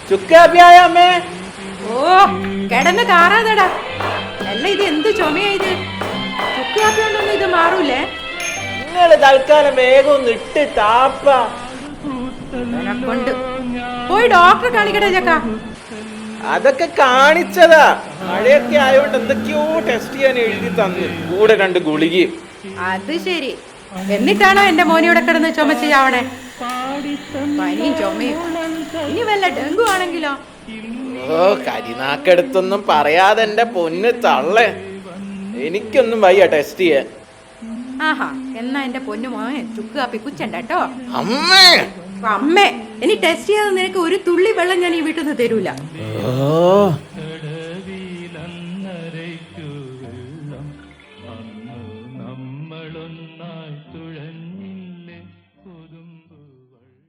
ചുക്കാപ്പിയായ അമ്മേ. ഓ കിടന്ന് കാറാതെടാ. അല്ല ഇത് എന്ത് ചുമയായത്? ചുക്ക് കാപ്പി കൊണ്ടൊന്നും ഇത് മാറൂലേ? നിങ്ങള് തൽക്കാലം വേഗം ഒന്ന് ഇട്ട് താപ്പ. കൊണ്ട് പോയി ഡോക്ടറെ കാണിക്കട്ടെ ചക്ക. അതൊക്കെ കാണിച്ചതാ. മഴയൊക്കെ ആയോണ്ട് എന്തൊക്കെയോ ടെസ്റ്റ് ചെയ്യാൻ എഴുതി തന്നു, കൂടെ 2 ഗുളിക. അത് ശരി. എന്നിട്ടാണോ എന്റെ മോനിയുടെ കിടന്ന് ചുമച്ച് ചാവണേ? പനിയും ചുമയും. ഇനി വല്ല ഡെങ്കു ആണെങ്കിലോ? ഓ കരിനാക്കെടുത്തൊന്നും പറയാതെ എന്റെ പൊന്ന് തള്ളേ, എനിക്കൊന്നും വയ്യ ടെസ്റ്റ് ചെയ്യാൻ. ആഹാ, എന്നാ എന്റെ പൊന്നു മോനെ ചുക്ക് കാപ്പി കുച്ചണ്ട കേട്ടോ. അമ്മേ അമ്മേ, ഇനി ടെസ്റ്റ് ചെയ്യാതെ നിനക്ക് ഒരു തുള്ളി വെള്ളം ഞാൻ ഈ വീട്ടിൽ നിന്ന് തരൂല. ഓ